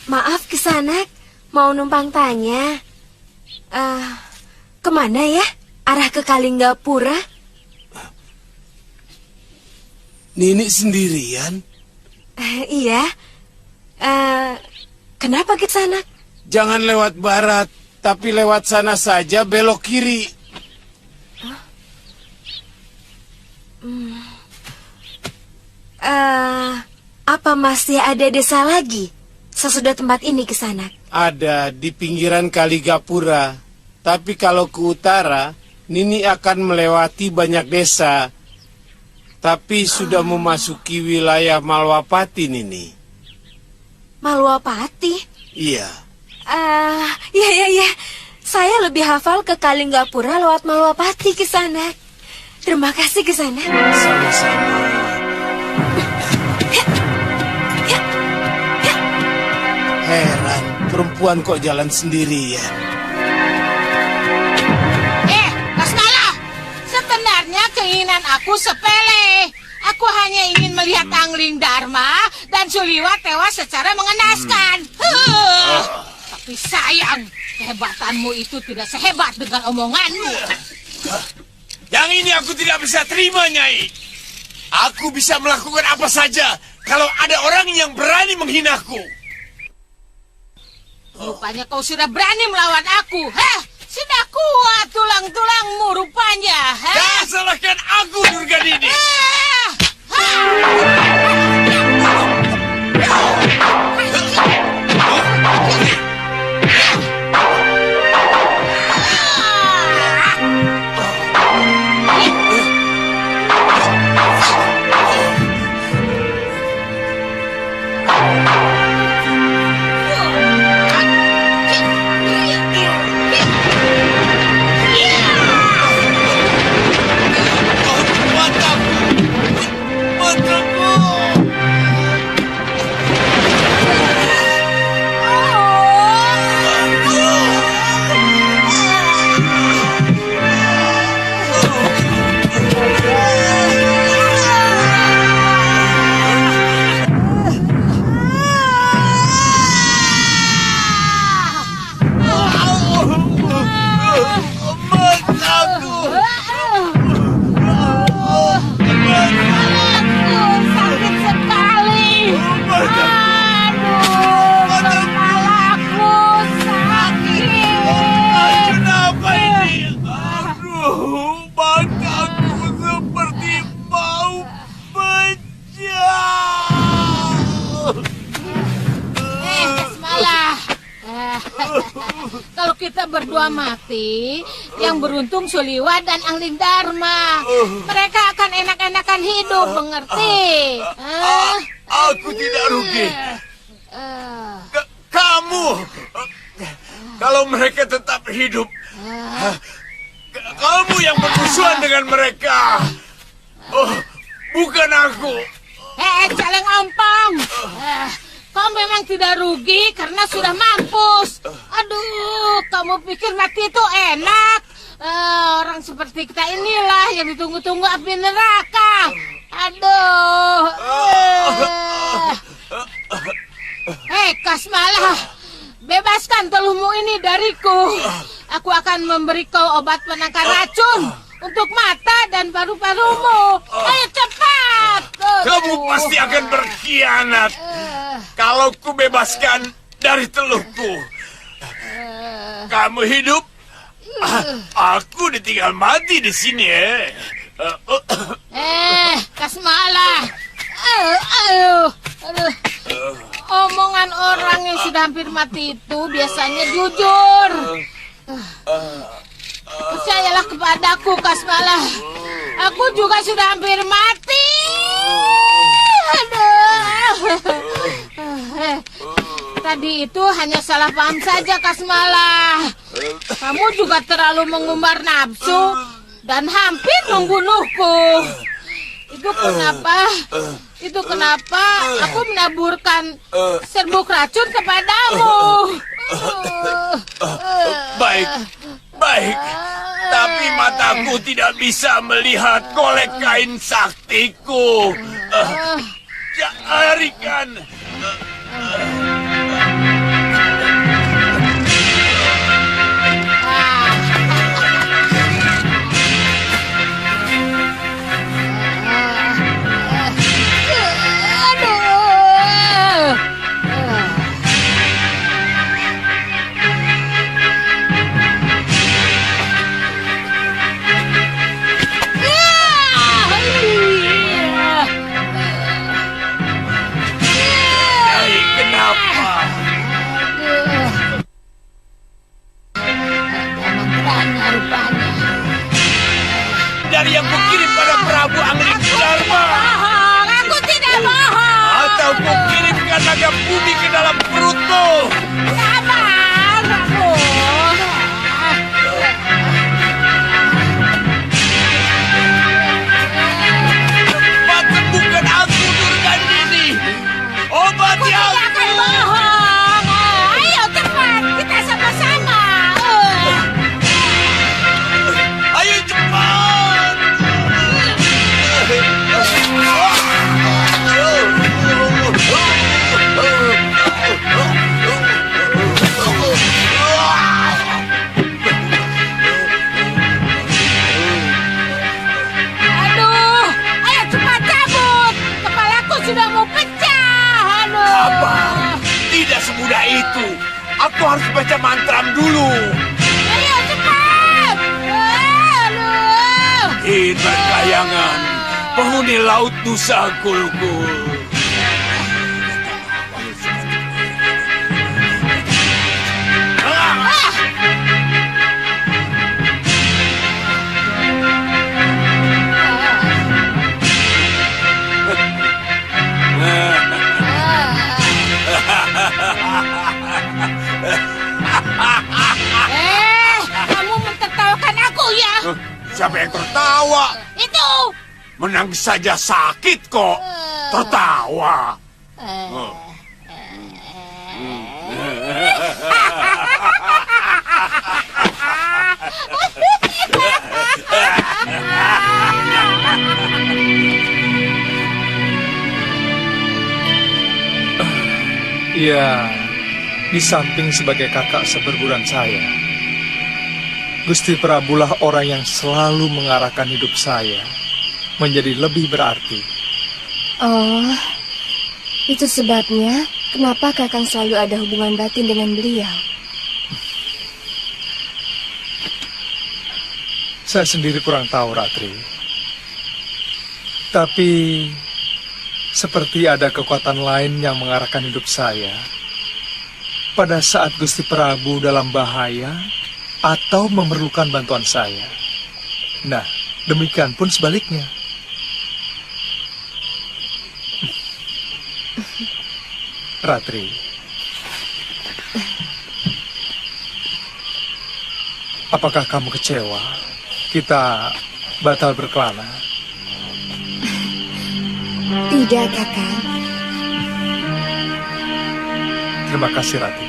Maaf Kisanak, mau numpang tanya. Kemana ya? Arah ke Kalinggapura? Nini sendirian? Iya. Kenapa Kisanak? Jangan lewat barat, tapi lewat sana saja belok kiri. Apa masih ada desa lagi sesudah tempat ini Kisanak? Ada di pinggiran Kalinggapura. Tapi kalau ke utara, Nini akan melewati banyak desa. Tapi sudah memasuki wilayah Malwapati, Nini. Malwapati? Iya. Ya. Saya lebih hafal ke Kalinggapura lewat Malwapati Kisanak. Terima kasih Kisanak. Sama-sama. Heran, perempuan kok jalan sendirian. Lasmala, sebenarnya keinginan aku sepele. Aku hanya ingin melihat Angling Dharma dan Suliwa tewas secara mengenaskan. Tapi sayang, kehebatanmu itu tidak sehebat dengan omonganmu. Yang ini aku tidak bisa terima, Nyai. Aku bisa melakukan apa saja kalau ada orang yang berani menghinaku. Rupanya kau sudah berani melawan aku. Sudah kuat tulang-tulangmu rupanya. Jangan salahkan aku, Durgadini. Kalau kita berdua mati, yang beruntung Suliwa dan Angling Dharma. Mereka akan enak-enakan hidup, mengerti? Aku tidak rugi. Kamu, kalau mereka tetap hidup, kamu yang bermusuhan dengan mereka. Oh, bukan aku. Celeng ompong. Kau memang tidak rugi karena sudah mampus. Aduh, kamu pikir mati itu enak? Orang seperti kita inilah yang ditunggu-tunggu api neraka. Aduh. Kasmalah, bebaskan teluhmu ini dariku. Aku akan memberi kau obat penangkal racun untuk mata dan paru-parumu. Ayo cepat. Kamu pasti akan berkhianat kalau ku bebaskan dari teluhku. Kamu hidup, aku ditinggal mati di sini. Kasmalah. Aduh. Omongan orang yang sudah hampir mati itu biasanya jujur. Percayalah kepadaku, Kasmalah. Aku juga sudah hampir mati. Tadi itu hanya salah paham saja, Kasmalah. Kamu juga terlalu mengumbar nafsu dan hampir membunuhku. Itu kenapa aku menaburkan serbuk racun kepadamu. Baik. Tapi mataku tidak bisa melihat golek kain saktiku. Carikan. Dari yang kukirim pada Prabu Anglikdharma. Aku tidak bohong. Atau kukirimkan naga bumi ke dalam perutmu. Sabar, aku. Cepat sembuhkan aku, Durgandini. Obati aku. Tidak akan bohong. Ayo cepat, kita sama-sama. Ayo cepat. Sudah mau pecah. Apa? Tidak semudah itu. Aku harus baca mantra dulu. Ayo cepat. In berkayangan, penghuni laut Nusa Gulgul. Kamu mentertawakan aku ya? Siapa yang tertawa? Itu. Menang saja sakit kok. Tertawa. Ya, di samping sebagai kakak seperguruan saya, Gusti Prabulah orang yang selalu mengarahkan hidup saya menjadi lebih berarti. Oh, itu sebabnya kenapa Kakang selalu ada hubungan batin dengan beliau. Saya sendiri kurang tahu, Ratri. Tapi seperti ada kekuatan lain yang mengarahkan hidup saya pada saat Gusti Prabu dalam bahaya atau memerlukan bantuan saya. Nah, demikian pun sebaliknya. Ratri, apakah kamu kecewa kita batal berkelana? Tidak, Kakang. Terima kasih, Rati.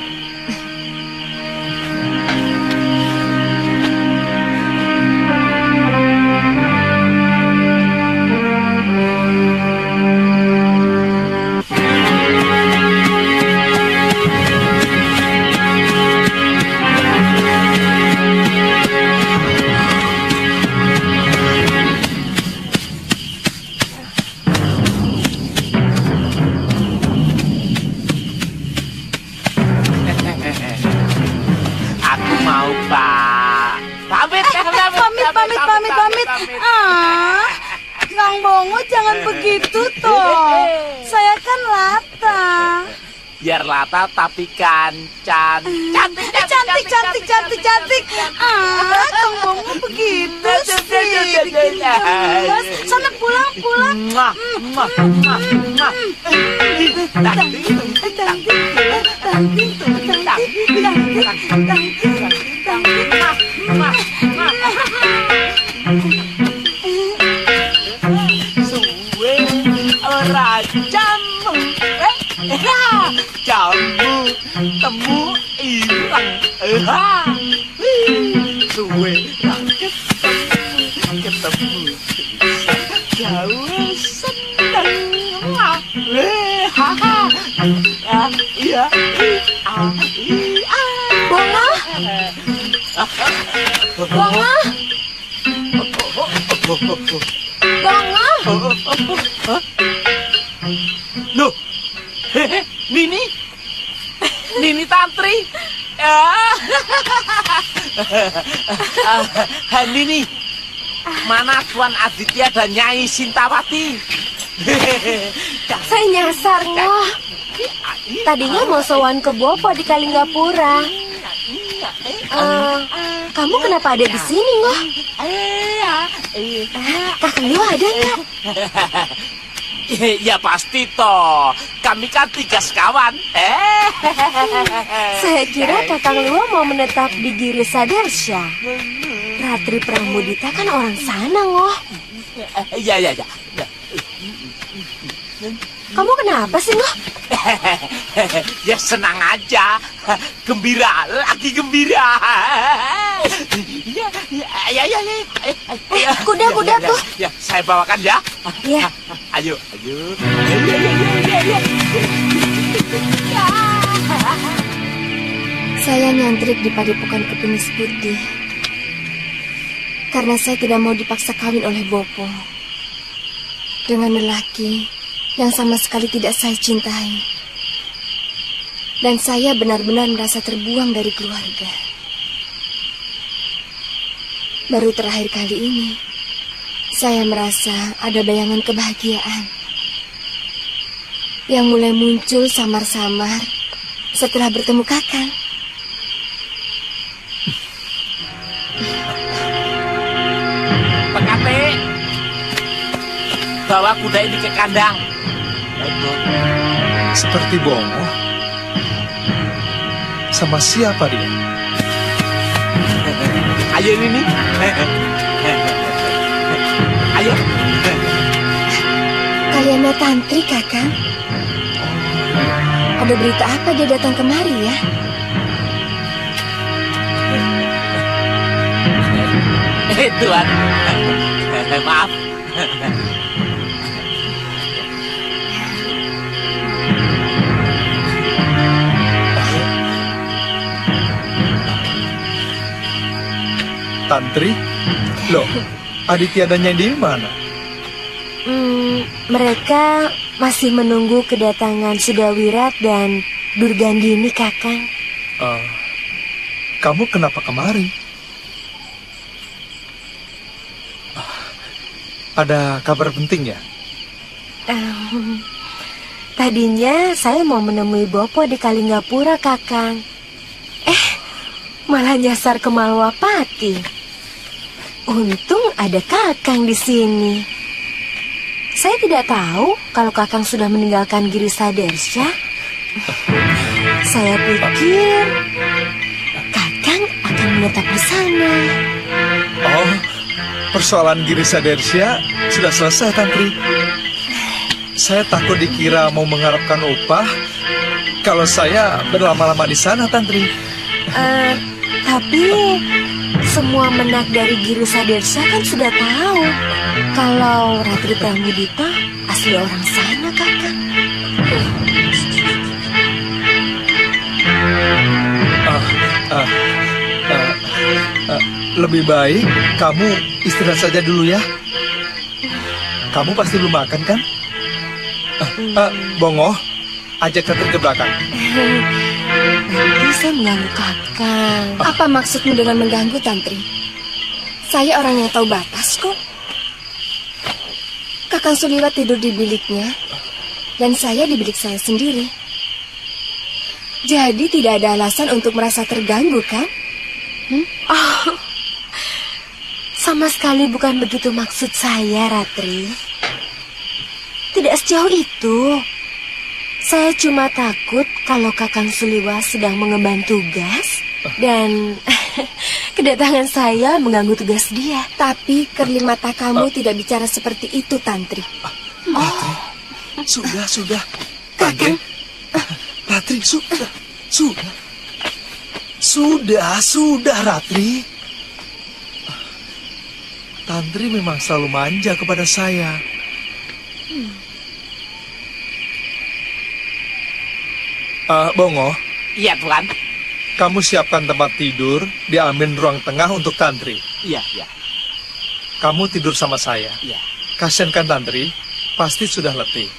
Aku mau, Pak. Pamit. Pamit. Ah, Kang Bongo jangan begitu toh. Saya kan Lata. Biar Lata tapi kan cantik. Ah, Kang Bongo begitu sih. Bikin gemes. Sana pulang. Suwe ora jamu, jamu temu ilang, suwe ketemu jauh seneng, iya. Bongo? Bongo? Bongo? Loh, Nini Tantri. Nini, mana Tuan Aditya dan Nyai Sintawati? Saya nyasar, Ngoh. Tadinya mau sowan ke Bopo di Kalinggapura. Kamu kenapa ada di sini, Ngoh? Kakang Liwa ada nggak? Ya pasti toh. Kami kan 3 sekawan. Saya kira Kakang Liwa mau menetap di Giri Sadersya. Ratri Pramudita kan orang sana, Ngoh. Ya. Kamu kenapa sih, Ngoh? Ya senang aja. Gembira, lagi gembira. Kuda tuh. Ya, saya bawakan ya. Ya. Ayo. Saya nyantrik di padepokan Kepenis Putih karena saya tidak mau dipaksa kawin oleh Bopo dengan lelaki yang sama sekali tidak saya cintai. Dan saya benar-benar merasa terbuang dari keluarga. Baru terakhir kali ini, saya merasa ada bayangan kebahagiaan yang mulai muncul samar-samar setelah bertemu Kakang. Pekate, bawa kuda ini ke kandang. Seperti Bongo. Sama siapa dia? Ayo Nini. Ayo. Kalyana Tantri, Kakang. Ada berita apa dia datang kemari ya? Tuan. Maaf. Tantri? Loh, Aditya dan Nyai di mana? Mereka masih menunggu kedatangan Sudawirat dan Durgandini, Kakang. Kamu kenapa kemari? Ada kabar penting ya? Tadinya saya mau menemui Bopo di Kalinggapura, Kakang. Malah nyasar ke Malwapati. Untung ada Kakang di sini. Saya tidak tahu kalau Kakang sudah meninggalkan Giri Sadersya. Saya pikir Kakang akan menetap di sana. Oh, persoalan Giri Sadersya sudah selesai, Tantri. Saya takut dikira mau mengharapkan upah kalau saya berlama-lama di sana, Tantri. Tapi semua menak dari Giri Sadersha kan sudah tahu kalau Ratri Pramudita asli orang sana, Kakang. Lebih baik kamu istirahat saja dulu ya. Kamu pasti belum makan kan? Bongo, ajak Tantri ke belakang. Nanti saya mengganggu Kakang. Apa maksudmu dengan mengganggu, Tantri? Saya orang yang tahu batas kok. Kakang Suliwa tidur di biliknya, dan saya di bilik saya sendiri. Jadi tidak ada alasan untuk merasa terganggu, kan? Oh, sama sekali bukan begitu maksud saya, Ratri. Tidak sejauh itu. Saya cuma takut kalau Kakang Suliwa sedang mengemban tugas dan kedatangan saya mengganggu tugas dia. Tapi kerling mata kamu tidak bicara seperti itu, Tantri. Ratri, sudah. Tantri, Ratri, sudah, Ratri. Tantri memang selalu manja kepada saya. Bongo. Iya, Tuan. Kamu siapkan tempat tidur, diambil ruang tengah untuk Tantri. Iya. Kamu tidur sama saya. Iya. Kasian kan Tantri? Pasti sudah letih.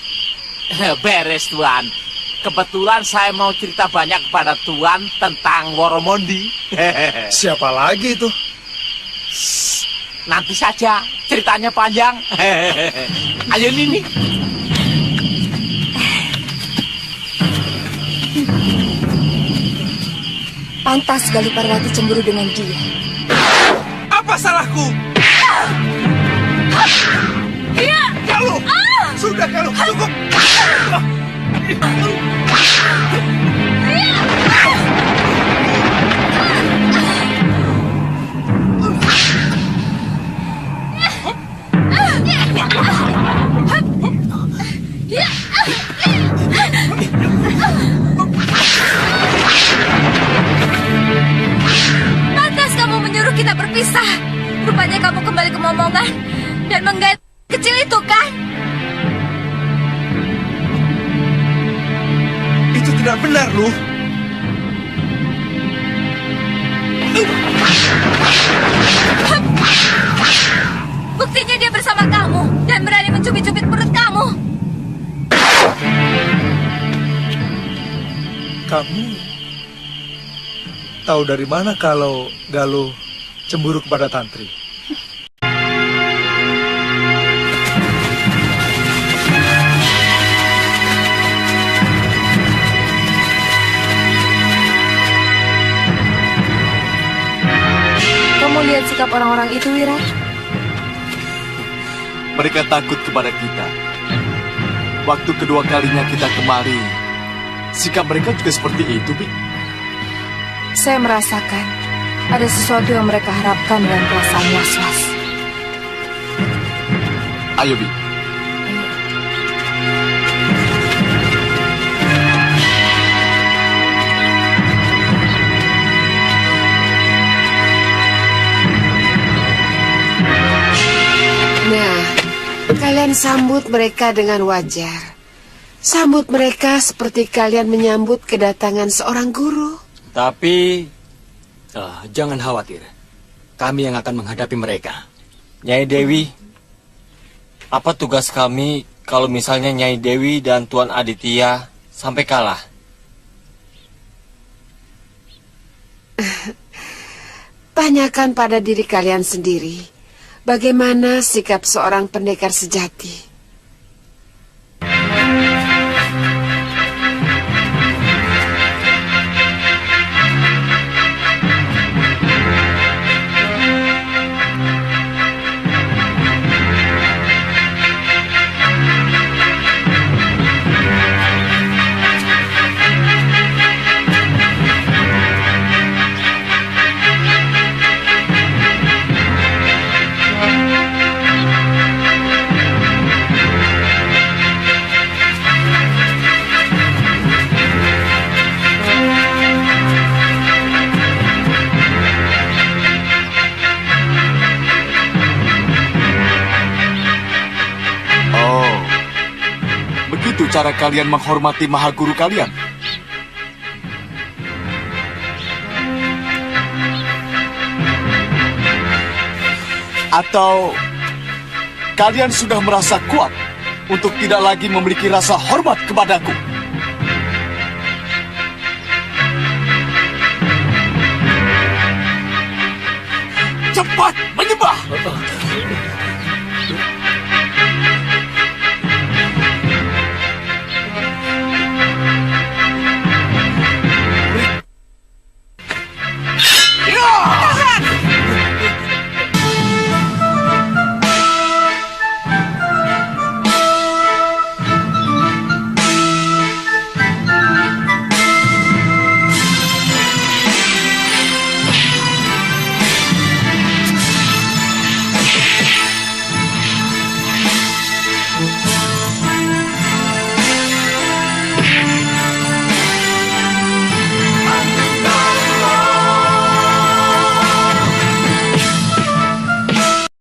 Beres, Tuan. Kebetulan saya mau cerita banyak kepada Tuan tentang Woromondi. Siapa lagi itu? Nanti saja, ceritanya panjang. Ayo, Nini. Pantas Galuh Parwati cemburu dengan dia. Apa salahku? Iya. Galuh! Sudah, Galuh, cukup! Pantas kamu menyuruh kita berpisah. Rupanya kamu kembali ke momongan dan menggait kecil itu, kan? Itu tidak benar, Luh. Buktinya dia bersama kamu dan berani mencubit-cubit perut kamu. Kamu tahu dari mana kalau Galuh cemburu kepada Tantri? Kamu lihat sikap orang-orang itu, Wirat? Mereka takut kepada kita. Waktu kedua kalinya kita kemari, sikap mereka juga seperti itu, Bi. Saya merasakan ada sesuatu yang mereka harapkan dengan perasaan was-was. Ayo, Bi. Nah, kalian sambut mereka dengan wajar. Sambut mereka seperti kalian menyambut kedatangan seorang guru. Tapi, jangan khawatir. Kami yang akan menghadapi mereka. Nyai Dewi, apa tugas kami kalau misalnya Nyai Dewi dan Tuan Aditya sampai kalah? Tanyakan pada diri kalian sendiri, bagaimana sikap seorang pendekar sejati. itu cara kalian menghormati maha guru kalian? Atau kalian sudah merasa kuat untuk tidak lagi memiliki rasa hormat kepadaku? Cepat menyembah!